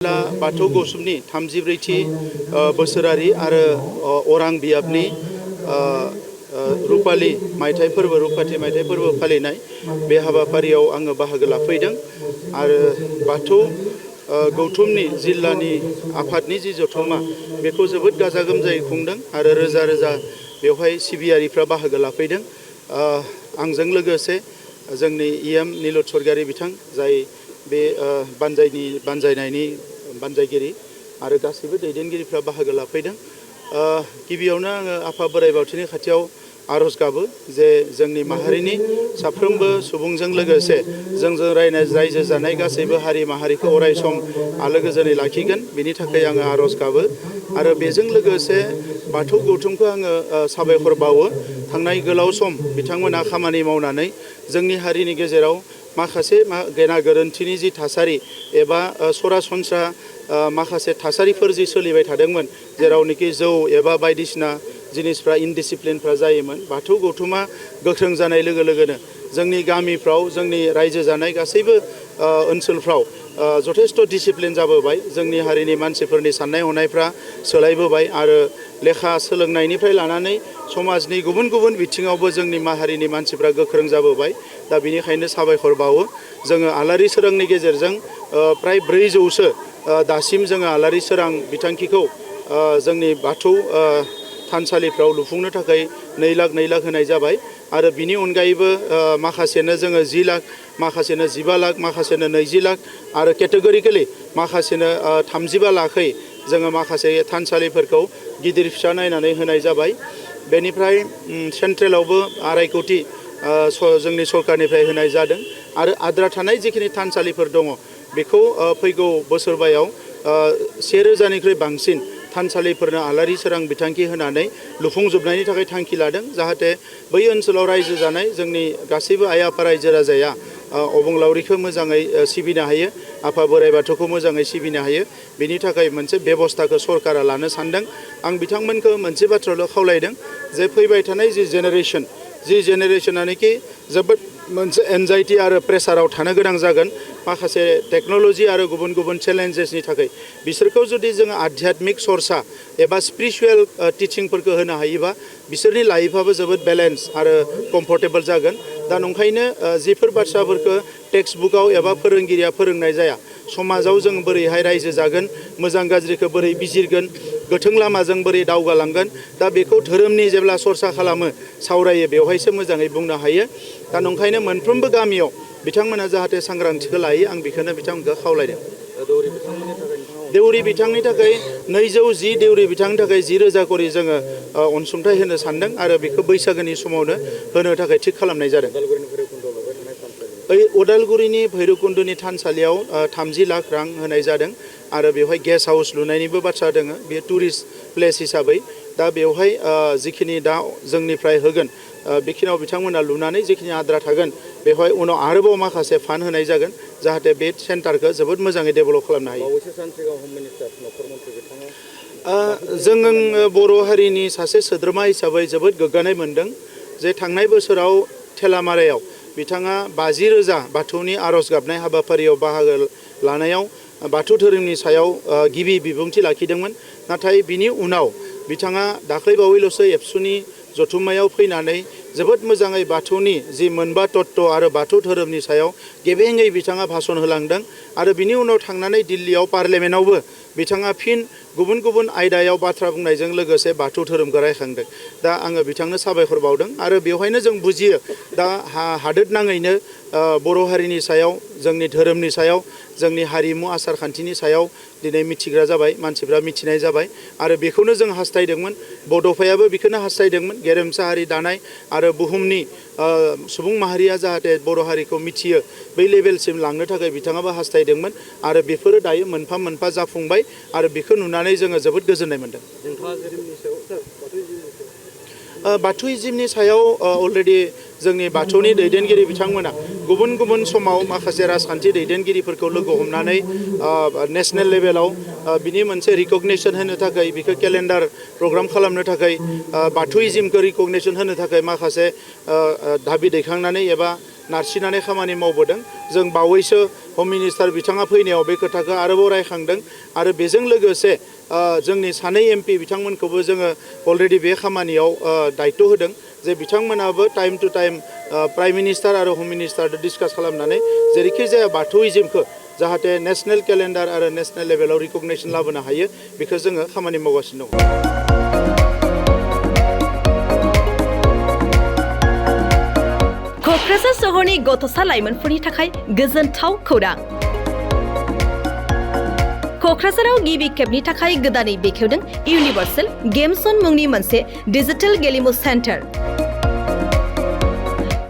बाथौ गौसुमनि 34थि बोसोरारि आरो अरां बियाबनि रुपालि मायथाइ फोरबो रुपाथि मायथाइ फोरबो फालिनाय बे हाबाफारियाव आङो बाहागो लाफैदों आरो बाथौ गौथुमनि जिल्लानि आफादनि जि जथुम्मा बेखौ जोबोद गाजा गोमजायै खुंदों आरो रोजा रोजा बेवहाय सिबियारिफ्रा बाहागो लाफैदों। आंजों लोगोसे जोंनि इएम नीलत सरगारि बिथां जाय बे बानजायनायनि बानजायगिरि आरो गासैबो दैदेनगिरिफ्रा बाहागो लाफैदों। गिबियावनो आङो आफा बोराइ बाथौनि खाथियाव आरज गाबो जे जोंनि माहारिनि साफ्रोमबो सुबुंजों लोगोसे जोंजों रायजो जानाय गासैबो हारि माहारिखौ अरायसम आलो गोजोनै लाखिगोन बेनि थाखाय आङो आरज गाबो आरो बेजों लोगोसे बाथौ गौथुमखौ आङो साबायखर बावो। थांनाय गोलाव सम बिथांमोना खामानि मावनानै जोंनि हारिनि गेजेराव माखासे गेना गोरोन्थिनि जि थासारि एबा सरासनस्रा माखासे थासारिफोर जि सोलिबाय थादोंमोन जेरावनोखि जौ एबा बायदिसिना जिनिसफ्रा इनडिसिप्लिनफ्रा जायोमोन। बाथौ गौथुमा गोख्रों जानाय लोगो लोगोनो जोंनि गामिफ्राव जोंनि रायजो जानाय गासैबो ओनसोलफ्राव जथेस्थ डिसिप्लिन जाबोबाय। जोंनि हारिनि मानसिफोरनि साननाय हनायफ्रा सोलायबोबाय आरो लेखा सोलोंनायनिफ्राय लानानै समाजनि गुबुन गुबुन बिथिङावबो जोंनि माहारिनि मानसिफ्रा गोख्रों जाबोबाय। दा बेनिखायनो साबायखर बावो। जोङो आलारि सोरांनि गेजेरजों प्राय 400सो दासिम जोङो आलारि सोरां बिथांखिखौ जोंनि बाथौ थानसालिफ्राव लुफुंनो थाखाय 2 लाख होनाय जाबाय आरो बिनि अनगायैबो माखासेनो जोङो 10 लाख, माखासेनो 15 लाख, माखासेनो 20 लाख आरो केटेगरिकेलि माखासेनो 35 लाखै जोङो माखासे थानसालिफोरखौ गिदिर फिसा नायनानै होनाय जाबाय। बेनिफ्राय सेन्ट्रेलावबो 2.5 कोटि जोंनि सरकारनिफ्राय होनाय जादों आरो आद्रा थानाय जिखिनि थानसालिफोर दङ बेखौ फैगौ बोसोरबायाव 1000निख्रुइ बांसिन थानसालिफोरनो आलारि सोरां बिथांखि होनानै लुफुंजोबनायनि थाखाय थांखि लादों जाहाथे बै ओनसोलाव रायजो जानाय जोंनि गासैबो आइ आफा रायजो राजाया अबंलावरिखौ मोजाङै सिबिनो हायो, आफा बोराइ बाथौखौ मोजाङै सिबिनो हायो। बेनि थाखाय मोनसे बेबस्थाखौ सरकारा लानो सानदों। आं बिथांमोनखौ मोनसे बाथ्राल' खावलायदों जे फैबाय थानाय जि जेनेरेशनानोखि जोबोद मोनसे एनजाइटि आरो प्रेसाराव थानो गोनां जागोन माखासे टेक्न'लजि आरो गुबुन गुबुन चेलेन्जेसनि थाखाय। बिसोरखौ जुदि जोङो आध्यात्मिक सरसा एबा स्पिरिचुवेल टिचिंफोरखौ होनो हायोबा बिसोरनि लाइफआबो जोबोद बेलेन्स आरो कम्फर्टेबल जागोन। दा नंखायनो जिफोर बाथ्राफोरखौ टेक्स्ट बुकआव एबा फोरोंगिरिया फोरोंनाय जाया, समाजाव जों बोरैहाय रायजो जागोन, मोजां गाज्रिखौ बोरै बिजिरगोन, गोथों लामाजों बोरै दावगालांगोन, दा बेखौ धोरोमनि जेब्ला सरसा खालामो सावरायो बेवहायसो मोजाङै बुंनो हायो। दा नंखायनो मोनफ्रोमबो गामियाव बिथांमोना जाहाथे सांग्रांथिखौ लायो आं बेखौनो बिथांमोनखौ खावलायदों। देउरि बिथांनि थाखाय 210 देउरि बिथांनि थाखाय 10,000 करि जोङो अनसुंथाइ होनो सानदों आरो बेखौ बैसागोनि समावनो होनो थाखाय थिग खालामनाय जादों। उदालगुरिनि भैरबकुन्दनि थानसालियाव 30 लाख रां होनाय जादों आरो बेवहाय गेस्ट हाउस लुनायनिबो बाथ्रा दङ। बेयो टुरिस्ट प्लेस हिसाबै दा बेवहाय जिखिनि दा जोंनिफ्राय होगोन बेखिनियाव बिथांमोना लुनानै जिखिनि आद्रा थागोन बेवहाय उनाव आरोबाव माखासे फान्ड होनाय जागोन जाहाथे बे सेन्टारखौ जोबोद मोजाङै डेभेलप खालामनो हायो। जों बर' हारिनि सासे सोद्रोमा हिसाबै जोबोद गोग्गानाय मोनदों जे थांनाय बोसोराव थेलामारायाव बिथाङा 50,000 बाथौनि आरज गाबनाय हाबाफारियाव बाहागो लानायाव बाथौ धोरोमनि सायाव गिबि बिबुंथि लाखिदोंमोन। नाथाय बिनि उनाव बिथाङा दाख्लैबावैल'सो एबसुनि जथुम्मायाव फैनानै जोबोद मोजाङै बाथौनि जि मोनबा तत्व आरो बाथौ धोरोमनि सायाव गेबेङै बिथाङा भाषण होलांदों आरो बिनि उनाव थांनानै दिल्लीयाव पार्लियामेन्टआवबो बिथाङा फिन गुबुन गुबुन आयदायाव बाथ्रा बुंनायजों लोगोसे बाथौ धोरोमखौ रायखांदों। दा आङो बिथांनो साबायखर बावदों आरो बेवहायनो जों बुजियो दा हादोर नाङैनो बर' हारिनि सायाव, जोंनि धोरोमनि सायाव, जोंनि हारिमु आसार खान्थिनि सायाव दिनै मिथिग्रा जाबाय, मानसिफ्रा मिथिनाय जाबाय आरो बेखौनो जों हास्थायदोंमोन। बड'फायाबो बेखौनो हास्थायदोंमोन गेरेमसा हारि दानाय आरो बुहुमनि सुबुं माहारिया जाहाथे बर' हारिखौ मिथियो बै लेभेलसिम लांनो थाखाय बिथाङाबो हास्थायदोंमोन आरो बेफोरो दायो मोनफा मोनफा जाफुंबाय आरो बेखौ नुनानै जोङो जोबोद गोजोननाय मोनदों। बाथौइजिमनि सायाव अलरेडि जोंनि बाथौनि दैदेनगिरि बिथांमोना गुबुन गुबुन समाव माखासे राजखान्थि दैदेनगिरिफोरखौ लोगो हमनानै नेशनेल लेभेलाव बिनि मोनसे रिकगनिसन होनो थाखाय बेखौ केलेन्डार प्रग्राम खालामनो थाखाय बाथौइजिमखौ रिकगनिसन होनो थाखाय माखासे दाबि दैखांनानै एबा नारसिननानै खामानि मावबोदों जों बावैसो हम मिनिस्टार बिथाङा फैनायाव बे खोथाखौ आरोबाव रायखांदों आरो बेजों लोगोसे जोंनि सानै एमपि बिथांमोनखौबो जोङो अलरेडि बे खामानियाव दायित्व होदों जे बिथांमोनाबो time to time prime minister आरो हम मिनिस्टारजों डिसकास खालामनानै जेरैखि जाया बाथौइजिमखौ जाहाथे नेशनेल केलेन्डार आरो नेशनेल लेभेलाव रिकगनेसन लाबोनो हायो बेखौ जोङो खामानि मावगासिनो दं। क'क्राझार सहरनि गथ'सा लाइमोनफोरनि थाखाय गोजोनथाव खौरां। क'क्राझाराव गिबि खेबनि थाखाय गोदानै बेखेवदों इउनिभार्सेल गेम जन मुंनि मोनसे डिजिटेल गेलेमु सेन्टार।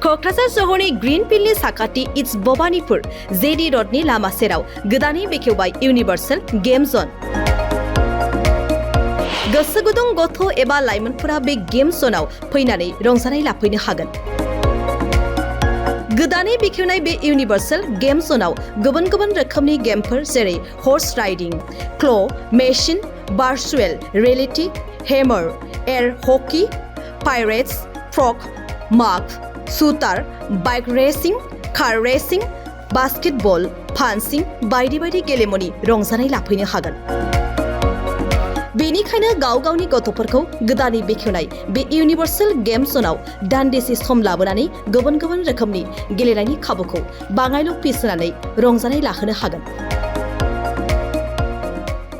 क'क्राझार सहरनि ग्रीन फिल्डनि साखाथि इट्स भबानिपुर जेडि रडनि लामा सेराव गोदानै बेखेवबाय इउनिभार्सेल गेम जन। गोसो गुदुं गथ' एबा लाइमोनफोरा बे गेम जनाव फैनानै रंजानाय लाफैनो हागोन। गोदानै बेखेवनाय बे इउनिभार्सेल गेम जनाव गुबुन गुबुन रोखोमनि गेमफोर जेरै horse riding, claw', machine, virtual reality, hammer, air hockey, pirates, frog, माग, shooter, bike racing, car racing, basketball, पान्सिं बायदि बायदि गेलेमुनि रंजानाय लाफैनो हागोन। बेनिखायनो गाव गावनि गथ'फोरखौ गोदानै बेखेवनाय बे इउनिभार्सेल गेम जनाव दान्दिसे सम लाबोनानै गुबुन गुबुन रोखोमनि गेलेनायनि खाबुखौ बाङायल' फिस होनानै रंजानाय लाहोनो हागोन।